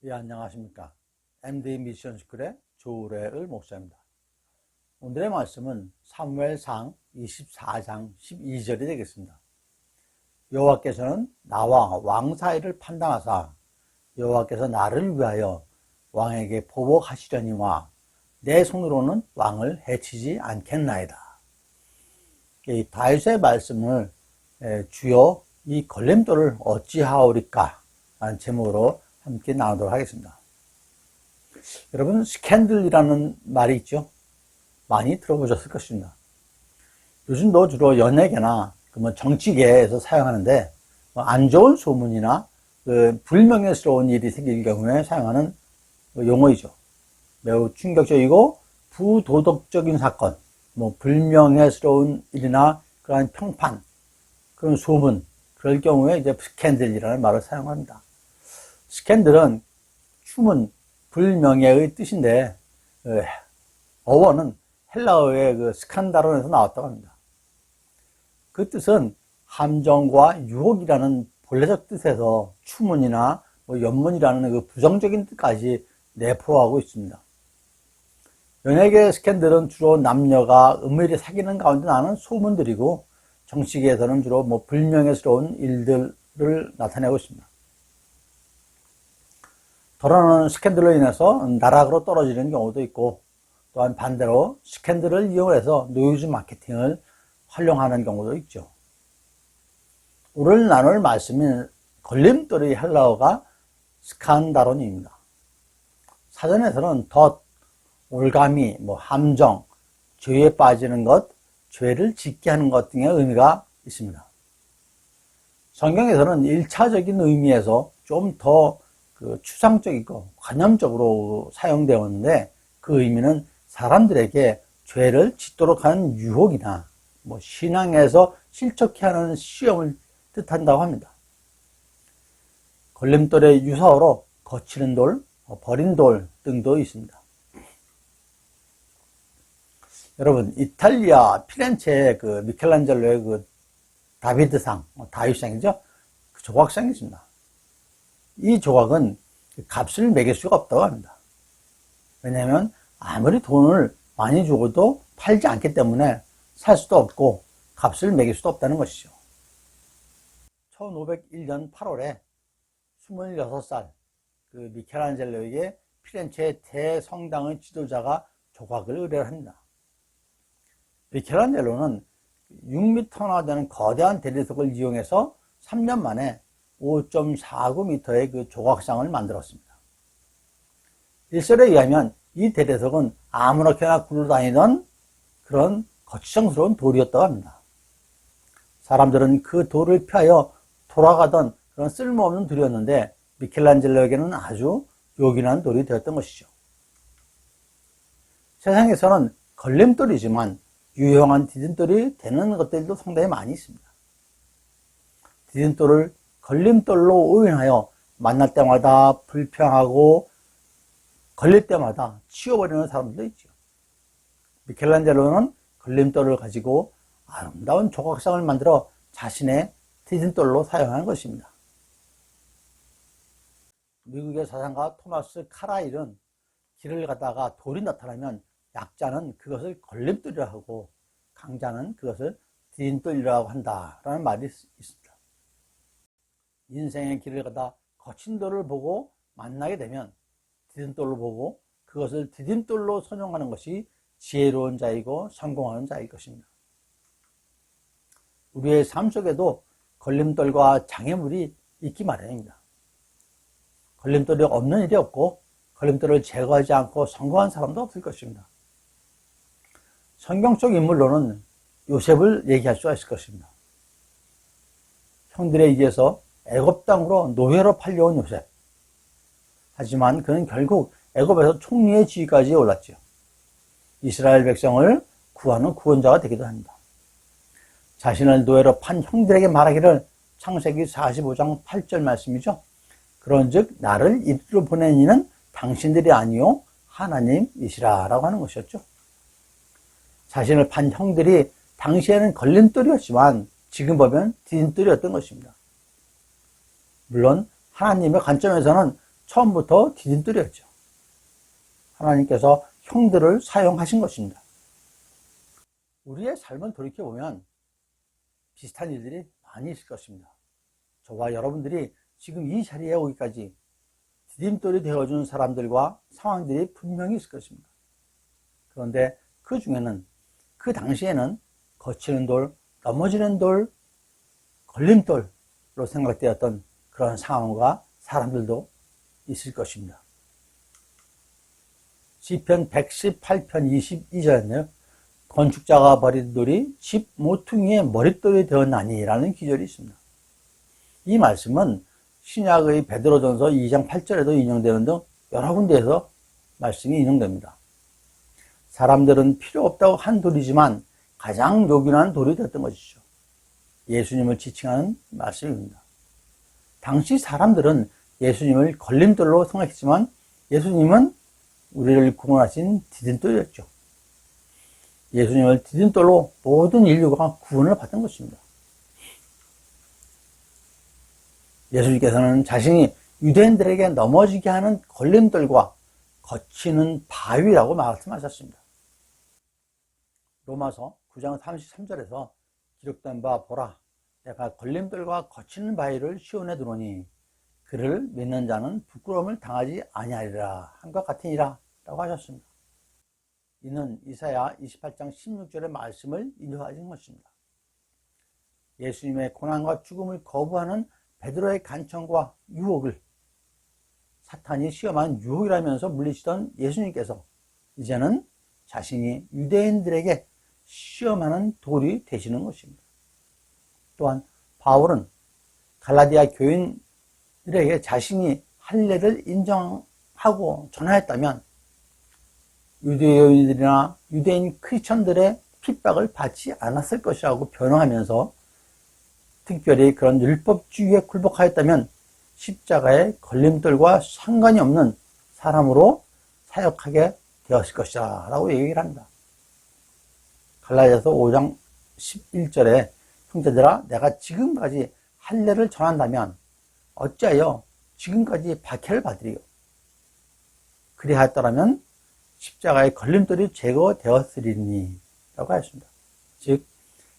예, 안녕하십니까. MD 미션스쿨의 조우레을 목사입니다. 오늘의 말씀은 사무엘상 24장 12절이 되겠습니다. 여호와께서는 나와 왕 사이를 판단하사 여호와께서 나를 위하여 왕에게 보복하시려니와 내 손으로는 왕을 해치지 않겠나이다. 이 다윗의 말씀을 주여 이 걸림돌을 어찌하오리까 라는 제목으로 함께 나누도록 하겠습니다. 여러분, 스캔들이라는 말이 있죠? 많이 들어보셨을 것입니다. 요즘도 주로 연예계나 정치계에서 사용하는데 안 좋은 소문이나 불명예스러운 일이 생길 경우에 사용하는 용어이죠. 매우 충격적이고 부도덕적인 사건, 불명예스러운 일이나 그러한 평판, 그런 소문, 그럴 경우에 이제 스캔들이라는 말을 사용합니다. 스캔들은 춤은 불명예의 뜻인데 어원은 헬라어의 스칸다론에서 나왔다고 합니다. 그 뜻은 함정과 유혹이라는 본래적 뜻에서 추문이나 연문이라는 그 부정적인 뜻까지 내포하고 있습니다. 연예계 스캔들은 주로 남녀가 은밀히 사귀는 가운데 나는 소문들이고, 정치계에서는 주로 불명예스러운 일들을 나타내고 있습니다. 더러는 스캔들로 인해서 나락으로 떨어지는 경우도 있고, 또한 반대로 스캔들을 이용해서 노이즈 마케팅을 활용하는 경우도 있죠. 오늘 나눌 말씀인 걸림돌의 헬라어가 스칸다론입니다. 사전에서는 덫, 올가미, 함정, 죄에 빠지는 것, 죄를 짓게 하는 것 등의 의미가 있습니다. 성경에서는 1차적인 의미에서 좀 더 추상적이고 관념적으로 사용되었는데, 그 의미는 사람들에게 죄를 짓도록 하는 유혹이나 신앙에서 실족해 하는 시험을 뜻한다고 합니다. 걸림돌의 유사어로 거치는 돌, 버린 돌 등도 있습니다. 여러분, 이탈리아 피렌체의 미켈란젤로의 다비드상, 다윗상이죠? 그 조각상이 있습니다. 이 조각은 값을 매길 수가 없다고 합니다. 왜냐하면 아무리 돈을 많이 주고도 팔지 않기 때문에 살 수도 없고 값을 매길 수도 없다는 것이죠. 1501년 8월에 26살 미켈란젤로에게 피렌체 대성당의 지도자가 조각을 의뢰합니다. 미켈란젤로는 6m나 되는 거대한 대리석을 이용해서 3년 만에 5.49m의 그 조각상을 만들었습니다. 일설에 의하면 이 대리석은 아무렇게나 굴러다니던 그런 거추장스러운 돌이었다고 합니다. 사람들은 그 돌을 피하여 돌아가던 그런 쓸모없는 돌이었는데, 미켈란젤로에게는 아주 요긴한 돌이 되었던 것이죠. 세상에서는 걸림돌이지만 유용한 디딤돌이 되는 것들도 상당히 많이 있습니다. 디딤돌을 걸림돌로 오인하여 만날 때마다 불평하고 걸릴 때마다 치워버리는 사람들도 있죠. 미켈란젤로는 걸림돌을 가지고 아름다운 조각상을 만들어 자신의 디딤돌로 사용한 것입니다. 미국의 사상가 토마스 카라일은 길을 가다가 돌이 나타나면 약자는 그것을 걸림돌이라 하고 강자는 그것을 디딤돌이라고 한다라는 말이 있습니다. 인생의 길을 가다 거친 돌을 보고 만나게 되면 디딤돌로 보고 그것을 디딤돌로 선용하는 것이 지혜로운 자이고 성공하는 자일 것입니다. 우리의 삶 속에도 걸림돌과 장애물이 있기 마련입니다. 걸림돌이 없는 일이 없고 걸림돌을 제거하지 않고 성공한 사람도 없을 것입니다. 성경 속 인물로는 요셉을 얘기할 수가 있을 것입니다. 형들에 의해서 애굽 땅으로 노예로 팔려온 요셉. 하지만 그는 결국 애굽에서 총리의 지위까지 올랐죠. 이스라엘 백성을 구하는 구원자가 되기도 합니다. 자신을 노예로 판 형들에게 말하기를, 창세기 45장 8절 말씀이죠. 그런즉 나를 이리로 보낸 이는 당신들이 아니요 하나님이시라 라고 하는 것이었죠. 자신을 판 형들이 당시에는 걸림돌이었지만 지금 보면 디딤돌이었던 것입니다. 물론 하나님의 관점에서는 처음부터 디딤돌이었죠. 하나님께서 형들을 사용하신 것입니다. 우리의 삶을 돌이켜보면 비슷한 일들이 많이 있을 것입니다. 저와 여러분들이 지금 이 자리에 오기까지 디딤돌이 되어준 사람들과 상황들이 분명히 있을 것입니다. 그런데 그 중에는, 그 당시에는 거치는 돌, 넘어지는 돌, 걸림돌로 생각되었던 그런 상황과 사람들도 있을 것입니다. 시편 118편 22절에는요. 건축자가 버린 돌이 집 모퉁이의 머릿돌이 되었나니 라는 기절이 있습니다. 이 말씀은 신약의 베드로전서 2장 8절에도 인용되는 등 여러 군데에서 말씀이 인용됩니다. 사람들은 필요 없다고 한 돌이지만 가장 요긴한 돌이 됐던 것이죠. 예수님을 지칭하는 말씀입니다. 당시 사람들은 예수님을 걸림돌로 생각했지만 예수님은 우리를 구원하신 디딤돌이었죠. 예수님을 디딤돌로 모든 인류가 구원을 받은 것입니다. 예수님께서는 자신이 유대인들에게 넘어지게 하는 걸림돌과 거치는 바위라고 말씀하셨습니다. 로마서 9장 33절에서 기록된 바 보라, 내가 걸림돌과 거치는 바위를 시온에 두노니 그를 믿는 자는 부끄러움을 당하지 아니하리라 함과 같으니라 라고 하셨습니다. 이는 이사야 28장 16절의 말씀을 인용하신 것입니다. 예수님의 고난과 죽음을 거부하는 베드로의 간청과 유혹을 사탄이 시험한 유혹이라면서 물리치던 예수님께서 이제는 자신이 유대인들에게 시험하는 돌이 되시는 것입니다. 또한 바울은 갈라디아 교인들에게 자신이 할례를 인정하고 전하였다면 유대인들이나 유대인 크리스천들의 핍박을 받지 않았을 것이라고 변호하면서 특별히 그런 율법주의에 굴복하였다면 십자가의 걸림돌과 상관이 없는 사람으로 사역하게 되었을 것이다 라고 얘기를 합니다. 갈라디아서 5장 11절에 형제들아 내가 지금까지 할례를 전한다면 어찌하여 지금까지 박해를 받으리요. 그리하였더라면 십자가의 걸림돌이 제거되었으리니 라고 하였습니다. 즉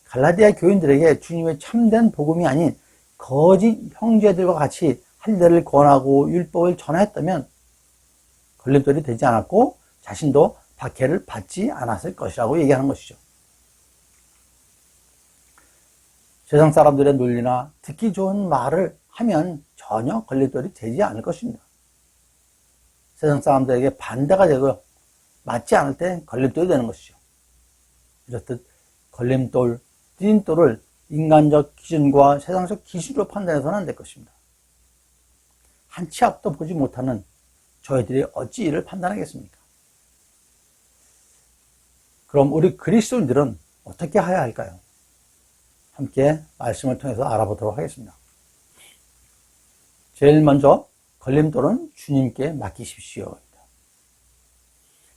갈라디아 교인들에게 주님의 참된 복음이 아닌 거짓 형제들과 같이 할례를 권하고 율법을 전하였다면 걸림돌이 되지 않았고 자신도 박해를 받지 않았을 것이라고 얘기하는 것이죠. 세상 사람들의 논리나 듣기 좋은 말을 하면 전혀 걸림돌이 되지 않을 것입니다. 세상 사람들에게 반대가 되고 맞지 않을 때 걸림돌이 되는 것이죠. 이렇듯 걸림돌, 디딤돌을 인간적 기준과 세상적 기준으로 판단해서는 안 될 것입니다. 한 치 앞도 보지 못하는 저희들이 어찌 이를 판단하겠습니까? 그럼 우리 그리스도인들은 어떻게 해야 할까요? 함께 말씀을 통해서 알아보도록 하겠습니다. 제일 먼저 걸림돌은 주님께 맡기십시오.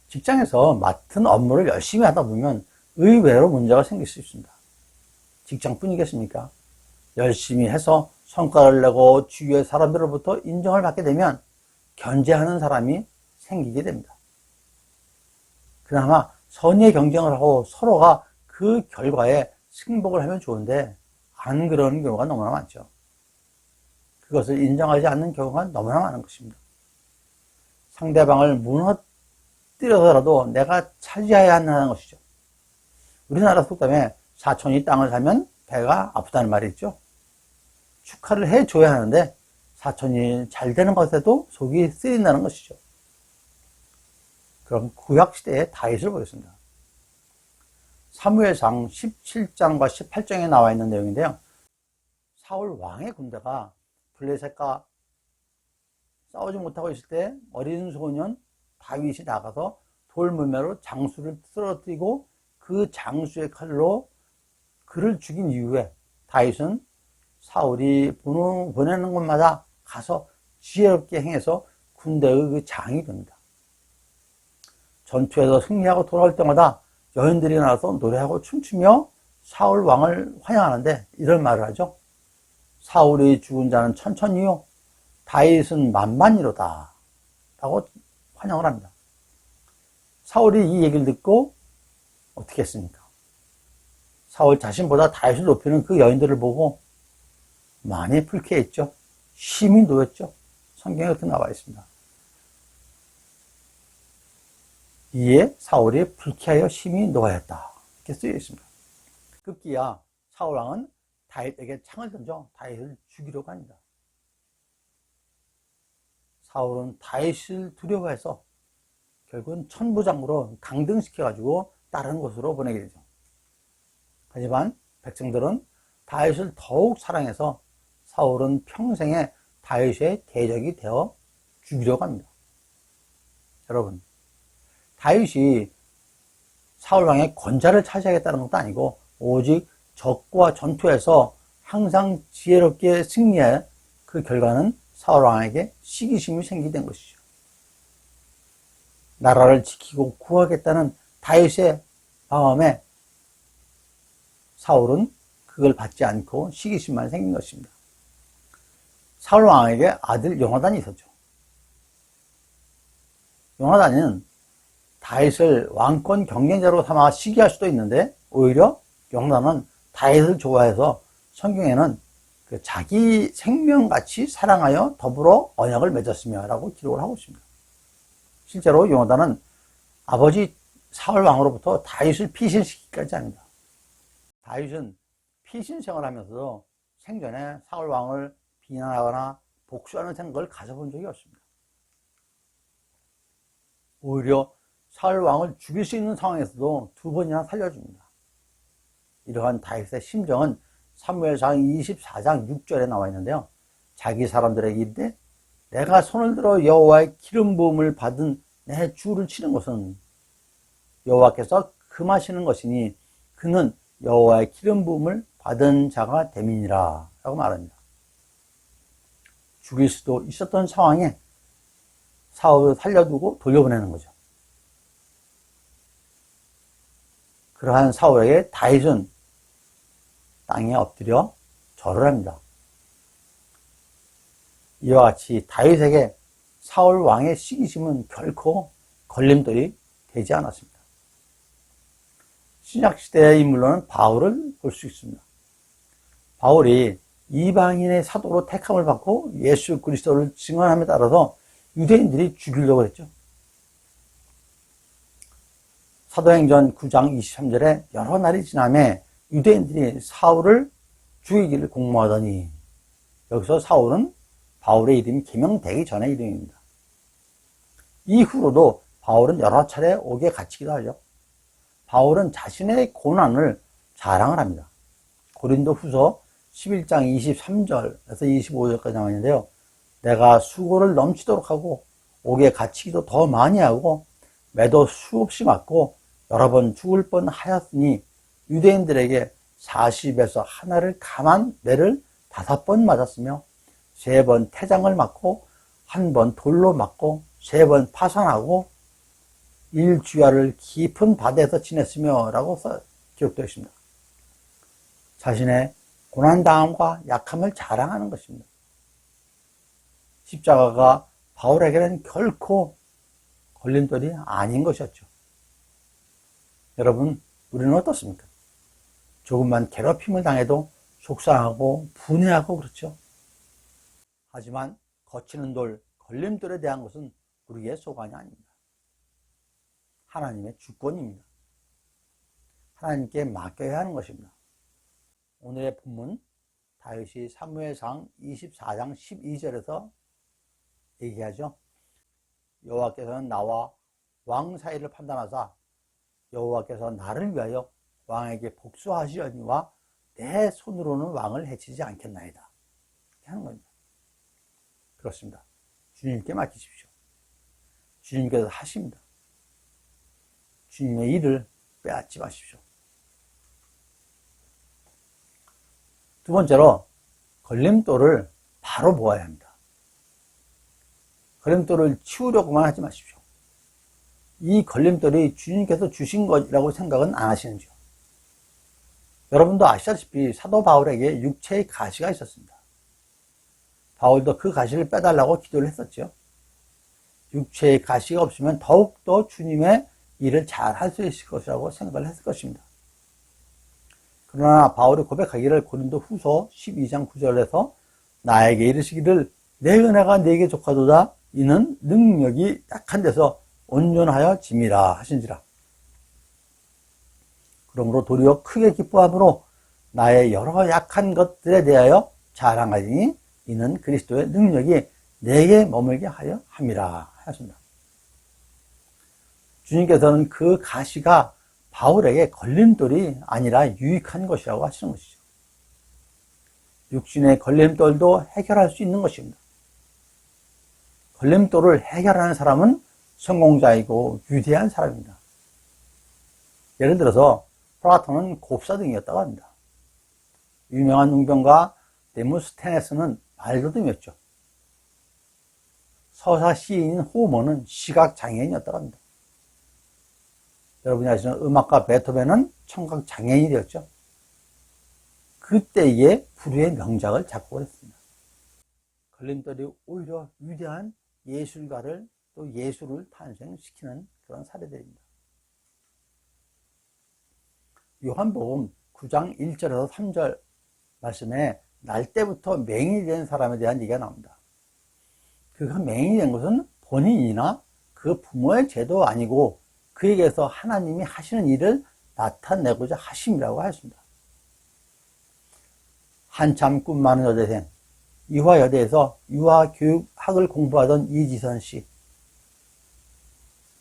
직장에서 맡은 업무를 열심히 하다 보면 의외로 문제가 생길 수 있습니다. 직장뿐이겠습니까? 열심히 해서 성과를 내고 주위의 사람들로부터 인정을 받게 되면 견제하는 사람이 생기게 됩니다. 그나마 선의의 경쟁을 하고 서로가 그 결과에 승복을 하면 좋은데 안 그러는 경우가 너무나 많죠. 그것을 인정하지 않는 경우가 너무나 많은 것입니다. 상대방을 무너뜨려서라도 내가 차지해야 한다는 것이죠. 우리나라 속담에 사촌이 땅을 사면 배가 아프다는 말이 있죠. 축하를 해줘야 하는데 사촌이 잘 되는 것에도 속이 쓰인다는 것이죠. 그럼 구약시대의 다윗을 보겠습니다. 사무엘상 17장과 18장에 나와 있는 내용인데요. 사울 왕의 군대가 블레셋과 싸우지 못하고 있을 때 어린 소년 다윗이 나가서 돌물매로 장수를 쓰러뜨리고 그 장수의 칼로 그를 죽인 이후에 다윗은 사울이 보내는 곳마다 가서 지혜롭게 행해서 군대의 그 장이 됩니다. 전투에서 승리하고 돌아올 때마다 여인들이 나와서 노래하고 춤추며 사울 왕을 환영하는데 이런 말을 하죠. 사울이 죽은 자는 천천히요, 다윗은 만만이로다 라고 환영을 합니다. 사울이 이 얘기를 듣고 어떻게 했습니까? 사울 자신보다 다윗을 높이는 그 여인들을 보고 많이 불쾌했죠. 심히 놓였죠. 성경에 그렇게 나와 있습니다. 이에 사울이 불쾌하여 심히 노하였다 이렇게 쓰여 있습니다. 급기야 사울왕은 다윗에게 창을 던져 다윗을 죽이려고 합니다. 사울은 다윗을 두려워해서 결국은 천부장으로 강등시켜가지고 다른 곳으로 보내게 되죠. 하지만 백성들은 다윗을 더욱 사랑해서 사울은 평생에 다윗의 대적이 되어 죽이려고 합니다. 여러분, 다윗이 사울왕의 권좌를 차지하겠다는 것도 아니고 오직 적과 전투에서 항상 지혜롭게 승리해 그 결과는 사울왕에게 시기심이 생기게 된 것이죠. 나라를 지키고 구하겠다는 다윗의 마음에 사울은 그걸 받지 않고 시기심만 생긴 것입니다. 사울왕에게 아들 요나단이 있었죠. 요나단은 다윗을 왕권 경쟁자로 삼아 시기할 수도 있는데 오히려 요나단은 다윗을 좋아해서 성경에는 그 자기 생명같이 사랑하여 더불어 언약을 맺었으며 라고 기록을 하고 있습니다. 실제로 요나단은 아버지 사울 왕으로부터 다윗을 피신시키기까지 합니다. 다윗은 피신 생활하면서도 생전에 사울 왕을 비난하거나 복수하는 생각을 가져본 적이 없습니다. 오히려 사울 왕을 죽일 수 있는 상황에서도 2번이나 살려줍니다. 이러한 다윗의 심정은 사무엘상 24장 6절에 나와 있는데요. 자기 사람들에게 이르되 내가 손을 들어 여호와의 기름 부음을 받은 내 주를 치는 것은 여호와께서 금하시는 것이니 그는 여호와의 기름 부음을 받은 자가 됨이니라 라고 말합니다. 죽일 수도 있었던 상황에 사울을 살려두고 돌려보내는 거죠. 그러한 사울에게 다윗은 땅에 엎드려 절을 합니다. 이와 같이 다윗에게 사울 왕의 시기심은 결코 걸림돌이 되지 않았습니다. 신약시대의 인물로는 바울을 볼 수 있습니다. 바울이 이방인의 사도로 택함을 받고 예수 그리스도를 증언함에 따라서 유대인들이 죽이려고 했죠. 사도행전 9장 23절에 여러 날이 지나매 유대인들이 사울을 죽이기를 공모하더니 여기서 사울은 바울의 이름이 개명되기 전의 이름입니다. 이후로도 바울은 여러 차례 옥에 갇히기도 하죠. 바울은 자신의 고난을 자랑을 합니다. 고린도 후서 11장 23절에서 25절까지 나와 있는데요. 내가 수고를 넘치도록 하고 옥에 갇히기도 더 많이 하고 매도 수없이 맞고 여러 번 죽을 뻔 하였으니 유대인들에게 40에서 하나를 감한 매를 5번 맞았으며 3번 태장을 맞고 1번 돌로 맞고 3번 파산하고 일주야를 깊은 바다에서 지냈으며 라고 기록되어 있습니다. 자신의 고난당함과 약함을 자랑하는 것입니다. 십자가가 바울에게는 결코 걸림돌이 아닌 것이었죠. 여러분, 우리는 어떻습니까? 조금만 괴롭힘을 당해도 속상하고 분해하고 그렇죠. 하지만 거치는 돌, 걸림돌에 대한 것은 우리의 소관이 아닙니다. 하나님의 주권입니다. 하나님께 맡겨야 하는 것입니다. 오늘의 본문 다윗이 사무엘상 24장 12절에서 얘기하죠. 여호와께서는 나와 왕 사이를 판단하사 여호와께서 나를 위하여 왕에게 복수하시려니와 내 손으로는 왕을 해치지 않겠나이다. 이렇게 하는 겁니다. 그렇습니다. 주님께 맡기십시오. 주님께서 하십니다. 주님의 일을 빼앗지 마십시오. 두 번째로 걸림돌을 바로 보아야 합니다. 걸림돌을 치우려고만 하지 마십시오. 이 걸림돌이 주님께서 주신 것이라고 생각은 안 하시는지요? 여러분도 아시다시피 사도 바울에게 육체의 가시가 있었습니다. 바울도 그 가시를 빼달라고 기도를 했었죠. 육체의 가시가 없으면 더욱더 주님의 일을 잘 할 수 있을 것이라고 생각을 했을 것입니다. 그러나 바울이 고백하기를 고린도 후서 12장 9절에서 나에게 이르시기를 내 은혜가 네게 족하도다 이는 능력이 약한 데서 온전하여 짐이라 하신지라. 그러므로 도리어 크게 기뻐함으로 나의 여러 약한 것들에 대하여 자랑하리니 이는 그리스도의 능력이 내게 머물게 하여 함이라 하셨습니다. 주님께서는 그 가시가 바울에게 걸림돌이 아니라 유익한 것이라고 하시는 것이죠. 육신의 걸림돌도 해결할 수 있는 것입니다. 걸림돌을 해결하는 사람은 성공자이고 위대한 사람입니다. 예를 들어서 플라톤은 곱사등이었다고 합니다. 유명한 웅변가 데모스테네스는 말도듬이었죠. 서사 시인인 호머는 시각장애인이었다고 합니다. 여러분이 아시는 음악가 베토벤은 청각장애인이 되었죠. 그때의 불후의 명작을 작곡을 했습니다. 걸림돌이 오히려 위대한 예술가를 또 예술을 탄생시키는 그런 사례들입니다. 요한복음 9장 1절에서 3절 말씀에 날 때부터 맹인이 된 사람에 대한 얘기가 나옵니다. 그가 맹인이 된 것은 본인이나 그 부모의 죄도 아니고 그에게서 하나님이 하시는 일을 나타내고자 하심이라고 하였습니다. 한참 꿈 많은 여대생, 이화여대에서 유아교육학을 공부하던 이지선 씨.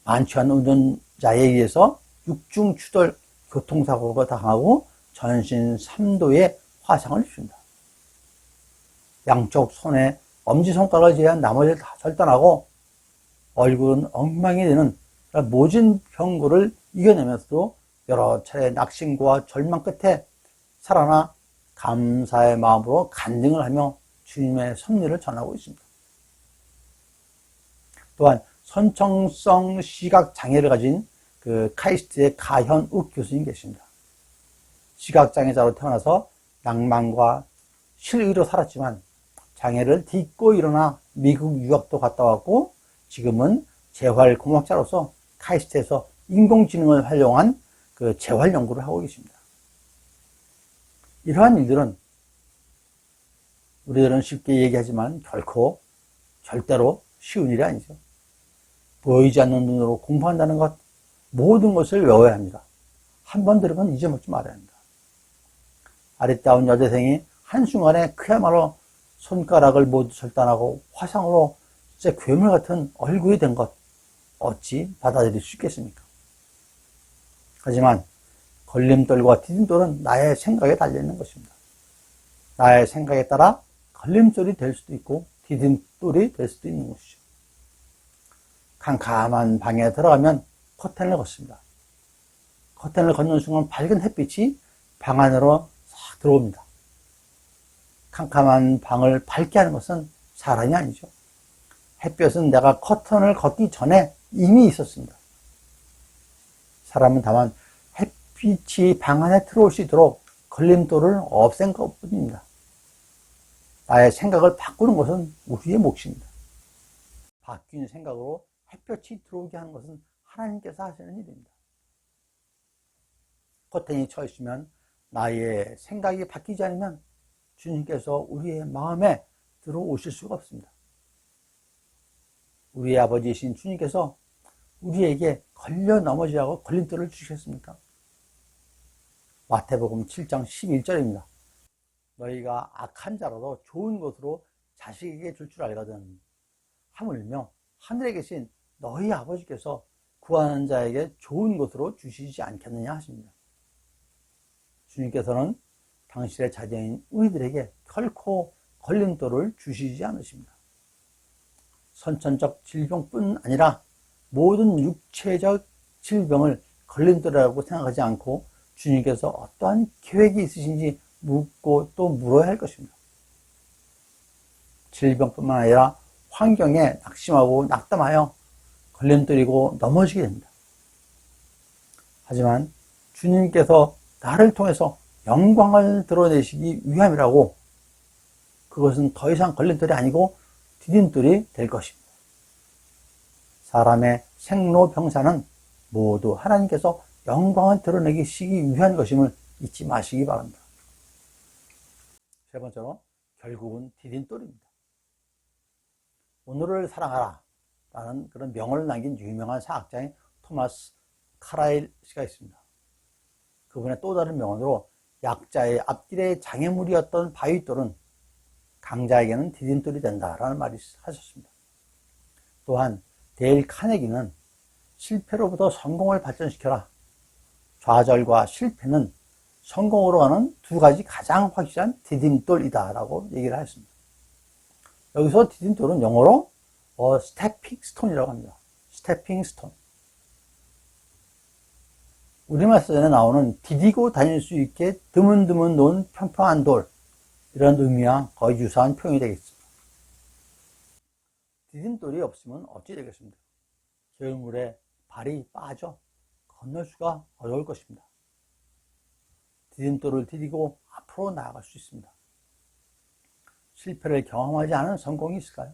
만취한 운전자에 의해서 육중추돌 교통사고가 당하고 전신 3도의 화상을 입습니다. 양쪽 손에 엄지손가락을 제외한 나머지를 다 절단하고 얼굴은 엉망이 되는 모진 병고를 이겨내면서도 여러 차례 낙심과 절망 끝에 살아나 감사의 마음으로 간증을 하며 주님의 섭리를 전하고 있습니다. 또한 선천성 시각장애를 가진 그 카이스트의 가현욱 교수님 계십니다. 시각장애자로 태어나서 낭만과 실의로 살았지만 장애를 딛고 일어나 미국 유학도 갔다 왔고 지금은 재활공학자로서 카이스트에서 인공지능을 활용한 그 재활 연구를 하고 계십니다. 이러한 일들은 우리들은 쉽게 얘기하지만 결코 절대로 쉬운 일이 아니죠. 보이지 않는 눈으로 공부한다는 것, 모든 것을 외워야 합니다. 한 번 들으면 잊어먹지 말아야 합니다. 아리따운 여대생이 한순간에 그야말로 손가락을 모두 절단하고 화상으로 진짜 괴물 같은 얼굴이 된 것, 어찌 받아들일 수 있겠습니까? 하지만 걸림돌과 디딤돌은 나의 생각에 달려있는 것입니다. 나의 생각에 따라 걸림돌이 될 수도 있고 디딤돌이 될 수도 있는 것이죠. 캄캄한 방에 들어가면 커튼을 걷습니다. 커튼을 걷는 순간 밝은 햇빛이 방 안으로 싹 들어옵니다. 캄캄한 방을 밝게 하는 것은 사람이 아니죠. 햇볕은 내가 커튼을 걷기 전에 이미 있었습니다. 사람은 다만 햇빛이 방 안에 들어올 수 있도록 걸림돌을 없앤 것뿐입니다. 나의 생각을 바꾸는 것은 우리의 몫입니다. 바뀐 생각으로 햇볕이 들어오게 하는 것은 하나님께서 하시는 일입니다. 커튼이 쳐 있으면 나의 생각이 바뀌지 않으면 주님께서 우리의 마음에 들어오실 수가 없습니다. 우리의 아버지이신 주님께서 우리에게 걸려 넘어지라고 걸림돌을 주셨습니까? 마태복음 7장 11절입니다. 너희가 악한 자라도 좋은 것으로 자식에게 줄 줄 알거든. 하물며 하늘에 계신 너희 아버지께서 구하는 자에게 좋은 것으로 주시지 않겠느냐 하십니다. 주님께서는 당신의 자녀인 우리들에게 결코 걸림돌을 주시지 않으십니다. 선천적 질병뿐 아니라 모든 육체적 질병을 걸림돌이라고 생각하지 않고 주님께서 어떠한 계획이 있으신지 묻고 또 물어야 할 것입니다. 질병뿐만 아니라 환경에 낙심하고 낙담하여 걸림돌이고 넘어지게 됩니다. 하지만 주님께서 나를 통해서 영광을 드러내시기 위함이라고 그것은 더 이상 걸림돌이 아니고 디딤돌이 될 것입니다. 사람의 생로병사는 모두 하나님께서 영광을 드러내시기 위한 것임을 잊지 마시기 바랍니다. 세 번째로, 결국은 디딤돌입니다. 오늘을 사랑하라 라는 그런 명언을 남긴 유명한 사학자인 토마스 카라일 씨가 있습니다. 그분의 또 다른 명언으로 약자의 앞길의 장애물이었던 바위돌은 강자에게는 디딤돌이 된다라는 말을 하셨습니다. 또한 데일 카네기는 실패로부터 성공을 발전시켜라. 좌절과 실패는 성공으로 가는 두 가지 가장 확실한 디딤돌이다 라고 얘기를 하였습니다. 여기서 디딤돌은 영어로 스태핑 스톤이라고 합니다. 스태핑 스톤. 우리말 사전에 나오는 디디고 다닐 수 있게 드문드문 놓은 평평한 돌, 이런 의미와 거의 유사한 표현이 되겠습니다. 디딤돌이 없으면 어찌 되겠습니까? 겨울물에 발이 빠져 건널 수가 어려울 것입니다. 디딤돌을 디디고 앞으로 나아갈 수 있습니다. 실패를 경험하지 않은 성공이 있을까요?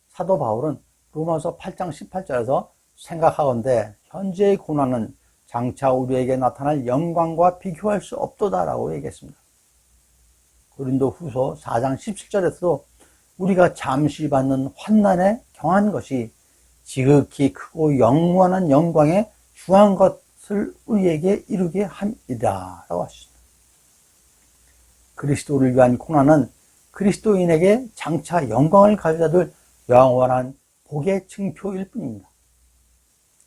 사도 바울은 로마서 8장 18절에서 생각하건대 현재의 고난은 장차 우리에게 나타날 영광과 비교할 수 없도다라고 얘기했습니다. 고린도 후서 4장 17절에서도 우리가 잠시 받는 환난에 경한 것이 지극히 크고 영원한 영광에 중한 것을 우리에게 이루게 함이다 라고 하셨습니다. 그리스도를 위한 고난은 그리스도인에게 장차 영광을 가져다 줄 영원한 복의 증표일 뿐입니다.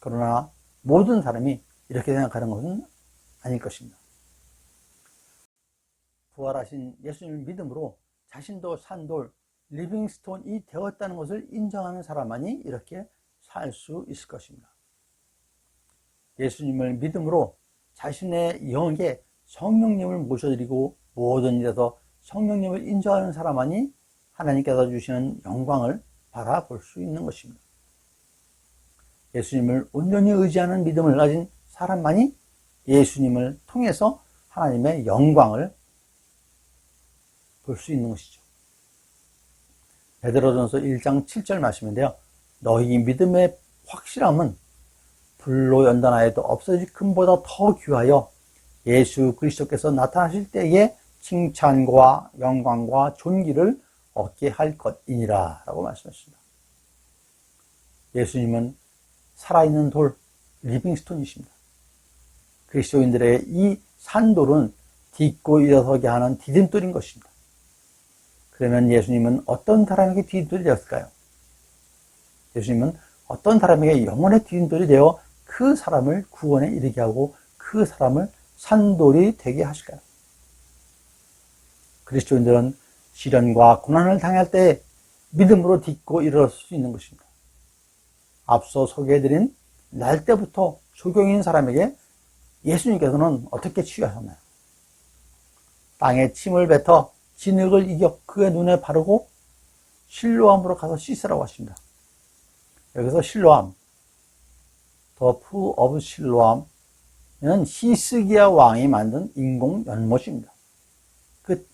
그러나 모든 사람이 이렇게 생각하는 것은 아닐 것입니다. 부활하신 예수님을 믿음으로 자신도 산돌, 리빙스톤이 되었다는 것을 인정하는 사람만이 이렇게 살 수 있을 것입니다. 예수님을 믿음으로 자신의 영에게 성령님을 모셔드리고 모든 일에서 성령님을 인정하는 사람만이 하나님께서 주시는 영광을 바라볼 수 있는 것입니다. 예수님을 온전히 의지하는 믿음을 가진 사람만이 예수님을 통해서 하나님의 영광을 볼 수 있는 것이죠. 베드로전서 1장 7절 말씀인데요. 너희 믿음의 확실함은 불로 연단하여도 없어질 금보다 더 귀하여 예수 그리스도께서 나타나실 때에 칭찬과 영광과 존귀를 얻게 할 것이니라 라고 말씀하셨습니다. 예수님은 살아있는 돌, 리빙스톤이십니다. 그리스도인들의 이 산돌은 딛고 일어서게 하는 디딤돌인 것입니다. 그러면 예수님은 어떤 사람에게 디딤돌이 되었을까요? 예수님은 어떤 사람에게 영혼의 디딤돌이 되어 그 사람을 구원에 이르게 하고 그 사람을 산돌이 되게 하실까요? 그리스도인들은 시련과 고난을 당할 때 믿음으로 딛고 일어설 수 있는 것입니다. 앞서 소개해드린 날 때부터 소경인 사람에게 예수님께서는 어떻게 치유하셨나요? 땅에 침을 뱉어 진흙을 이겨 그의 눈에 바르고 실로암으로 가서 씻으라고 하십니다. 여기서 실로암, 더 푸 오브 실로암은 히스기야 왕이 만든 인공 연못입니다. 그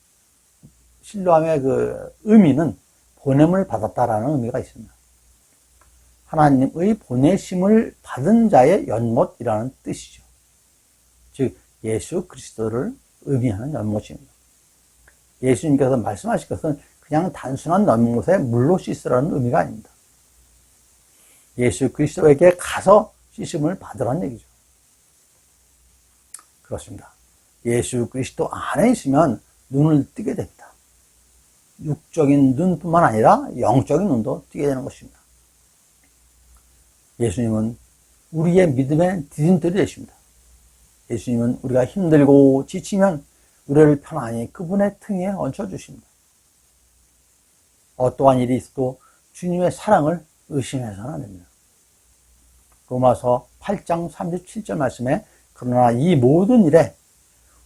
실로암의 그 의미는 보냄을 받았다라는 의미가 있습니다. 하나님의 보내심을 받은 자의 연못이라는 뜻이죠. 즉 예수 그리스도를 의미하는 연못입니다. 예수님께서 말씀하실 것은 그냥 단순한 연못에 물로 씻으라는 의미가 아닙니다. 예수 그리스도에게 가서 씻음을 받으라는 얘기죠. 그렇습니다. 예수 그리스도 안에 있으면 눈을 뜨게 됩니다. 육적인 눈뿐만 아니라 영적인 눈도 뜨게 되는 것입니다. 예수님은 우리의 믿음의 디딤돌이 되십니다. 예수님은 우리가 힘들고 지치면 우리를 편안히 그분의 등에 얹혀주십니다. 어떠한 일이 있어도 주님의 사랑을 의심해서는 안 됩니다. 로마서 8장 37절 말씀에 그러나 이 모든 일에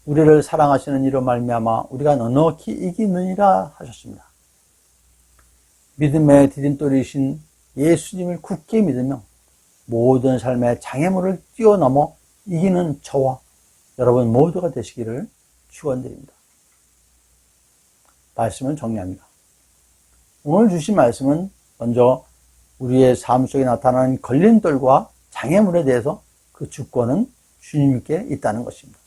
우리를 사랑하시는 이로 말미암아 우리가 넉넉히 이기느니라 하셨습니다. 믿음의 디딤돌이신 예수님을 굳게 믿으며 모든 삶의 장애물을 뛰어넘어 이기는 저와 여러분 모두가 되시기를 축원드립니다. 말씀을 정리합니다. 오늘 주신 말씀은 먼저 우리의 삶 속에 나타나는 걸림돌과 장애물에 대해서 그 주권은 주님께 있다는 것입니다.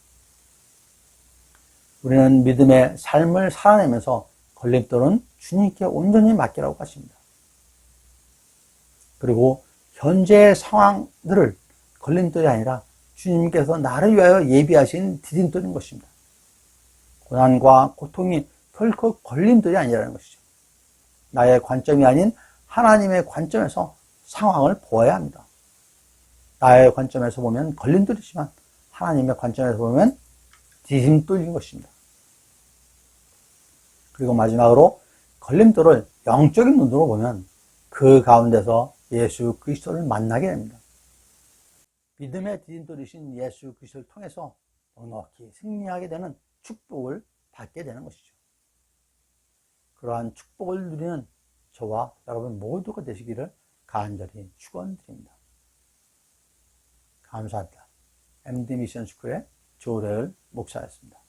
우리는 믿음의 삶을 살아내면서 걸림돌은 주님께 온전히 맡기라고 하십니다. 그리고 현재의 상황들을 걸림돌이 아니라 주님께서 나를 위하여 예비하신 디딤돌인 것입니다. 고난과 고통이 결코 걸림돌이 아니라는 것이죠. 나의 관점이 아닌 하나님의 관점에서 상황을 보아야 합니다. 나의 관점에서 보면 걸림돌이지만 하나님의 관점에서 보면 디딤돌인 것입니다. 그리고 마지막으로 걸림돌을 영적인 눈으로 보면 그 가운데서 예수 그리스도를 만나게 됩니다. 믿음의 디딤돌이신 예수 그리스도를 통해서 넉넉히 승리하게 되는 축복을 받게 되는 것이죠. 그러한 축복을 누리는 저와 여러분 모두가 되시기를 간절히 축원드립니다. 감사합니다. MD 미션 스쿨의 조래을 목사였습니다.